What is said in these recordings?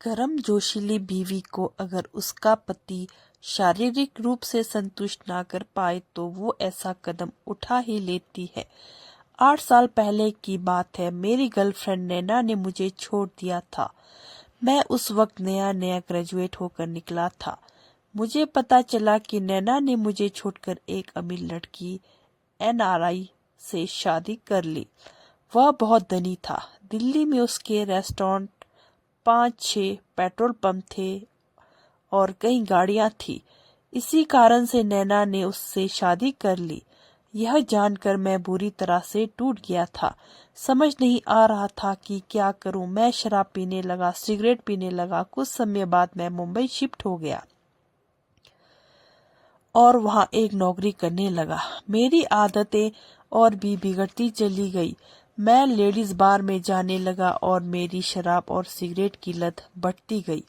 गर्म जोशीली बीवी को अगर उसका पति शारीरिक रूप से संतुष्ट ना कर पाए तो वो ऐसा कदम उठा ही लेती है। 8 साल पहले की बात है। मेरी गर्लफ्रेंड नैना ने मुझे छोड़ दिया था। मैं उस वक्त नया नया ग्रेजुएट होकर निकला था। मुझे पता चला कि नैना ने मुझे छोड़कर एक अमीर लड़की एनआरआई से शादी कर ली। वह बहुत धनी था। दिल्ली में उसके रेस्टोरेंट, 5-6 पेट्रोल पंप थे और कई गाड़ियां थी। इसी कारण से नैना ने उससे शादी कर ली। यह जानकर मैं बुरी तरह से टूट गया था। समझ नहीं आ रहा था कि क्या करूं। मैं शराब पीने लगा, सिगरेट पीने लगा। कुछ समय बाद मैं मुंबई शिफ्ट हो गया और वहां एक नौकरी करने लगा। मेरी आदतें और भी बिगड़ती चली गई। मैं लेडीज बार में जाने लगा और मेरी शराब और सिगरेट की लत बढ़ती गई।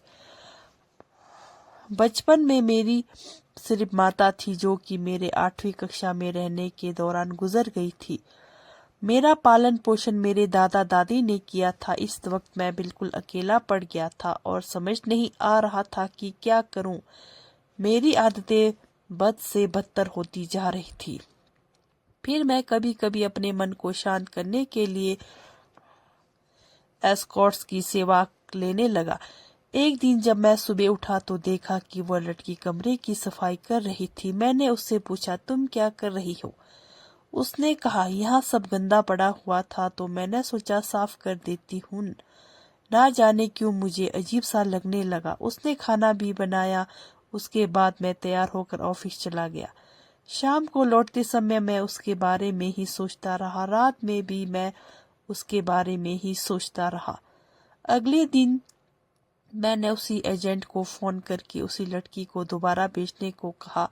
बचपन में मेरी सिर्फ माता थी जो कि मेरे 8वीं कक्षा में रहने के दौरान गुजर गई थी। मेरा पालन पोषण मेरे दादा दादी ने किया था। इस वक्त मैं बिल्कुल अकेला पड़ गया था और समझ नहीं आ रहा था कि क्या करूं। मेरी आदतें बद से बदतर होती जा रही थी। फिर मैं कभी कभी अपने मन को शांत करने के लिए एस्कॉर्ट्स की सेवा लेने लगा। एक दिन जब मैं सुबह उठा तो देखा कि वह लड़की कमरे की सफाई कर रही थी। मैंने उससे पूछा, तुम क्या कर रही हो? उसने कहा, यहाँ सब गंदा पड़ा हुआ था तो मैंने सोचा साफ कर देती हूँ। ना जाने क्यों मुझे अजीब सा लगने लगा। उसने खाना भी बनाया। उसके बाद मैं तैयार होकर ऑफिस चला गया। शाम को लौटते समय मैं उसके बारे में ही सोचता रहा। रात में भी मैं उसके बारे में ही सोचता रहा। अगले दिन मैंने उसी एजेंट को फोन करके उसी लड़की को दोबारा बेचने को कहा।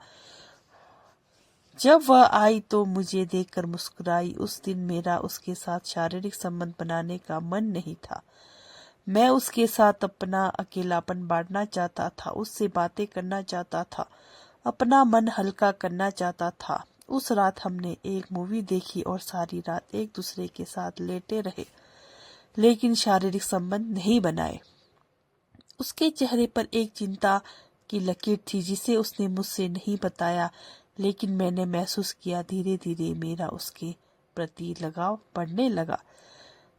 जब वह आई तो मुझे देखकर मुस्कुराई। उस दिन मेरा उसके साथ शारीरिक संबंध बनाने का मन नहीं था। मैं उसके साथ अपना अकेलापन बांटना चाहता था, उससे बातें करना चाहता था, अपना मन हल्का करना चाहता था। उस रात हमने एक मूवी देखी और सारी रात एक दूसरे के साथ लेटे रहे, लेकिन शारीरिक संबंध नहीं बनाए। उसके चेहरे पर एक चिंता की लकीर थी जिसे उसने मुझसे नहीं बताया, लेकिन मैंने महसूस किया। धीरे धीरे मेरा उसके प्रति लगाव बढ़ने लगा।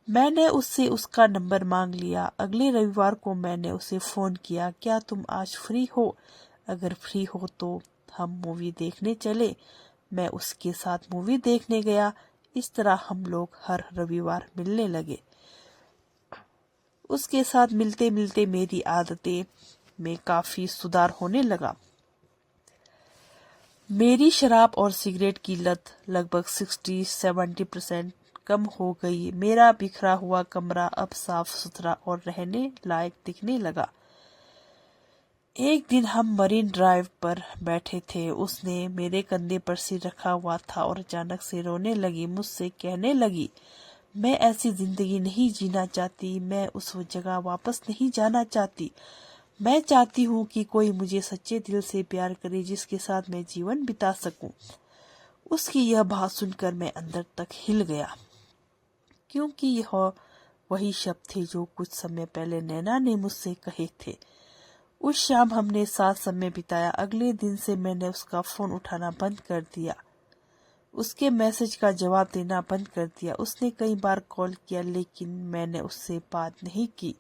मैंने उससे उसका नंबर मांग लिया। अगले रविवार को मैंने उसे फोन किया, क्या तुम आज फ्री हो? अगर फ्री हो तो हम मूवी देखने चले। मैं उसके साथ मूवी देखने गया। इस तरह हम लोग हर रविवार मिलने लगे। उसके साथ मिलते मिलते मेरी आदतें में काफी सुधार होने लगा। मेरी शराब और सिगरेट की लत लगभग 60-70% कम हो गई। मेरा बिखरा हुआ कमरा अब साफ सुथरा और रहने लायक दिखने लगा। एक दिन हम मरीन ड्राइव पर बैठे थे। उसने मेरे कंधे पर सिर रखा हुआ था और अचानक से रोने लगी। मुझसे कहने लगी, मैं ऐसी जिंदगी नहीं जीना चाहती। मैं उस जगह वापस नहीं जाना चाहती। मैं चाहती हूँ कि कोई मुझे सच्चे दिल से प्यार करे, जिसके साथ मैं जीवन बिता सकूं। उसकी यह बात सुनकर मैं अंदर तक हिल गया, क्योंकि यह वही शब्द थे जो कुछ समय पहले नैना ने मुझसे कहे थे। उस शाम हमने साथ समय बिताया। अगले दिन से मैंने उसका फोन उठाना बंद कर दिया, उसके मैसेज का जवाब देना बंद कर दिया। उसने कई बार कॉल किया, लेकिन मैंने उससे बात नहीं की।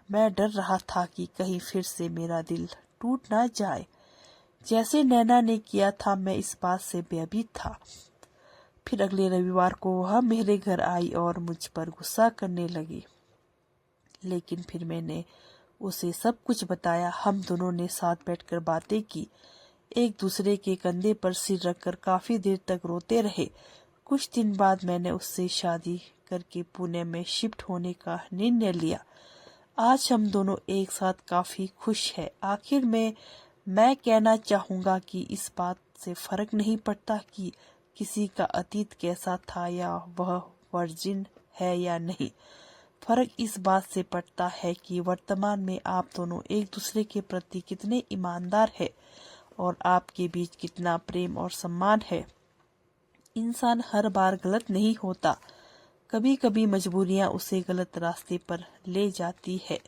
मैं डर रहा था कि कहीं फिर से मेरा दिल टूट ना जाए, जैसे नैना ने किया था। मैं इस बात से भयभीत था। फिर अगले रविवार को वह मेरे घर आई और मुझ पर गुस्सा करने लगी, लेकिन फिर मैंने उसे सब कुछ बताया। हम दोनों ने साथ बैठकर बातें की, एक दूसरे के कंधे पर सिर रखकर काफी देर तक रोते रहे। कुछ दिन बाद मैंने उससे शादी करके पुणे में शिफ्ट होने का निर्णय लिया। आज हम दोनों एक साथ काफी खुश हैं। आखिर में मैं कहना चाहूंगा कि इस बात से फर्क नहीं पड़ता कि किसी का अतीत कैसा था या वह वर्जिन है या नहीं। फर्क इस बात से पड़ता है कि वर्तमान में आप दोनों एक दूसरे के प्रति कितने ईमानदार हैं और आपके बीच कितना प्रेम और सम्मान है। इंसान हर बार गलत नहीं होता, कभी कभी मजबूरियां उसे गलत रास्ते पर ले जाती है।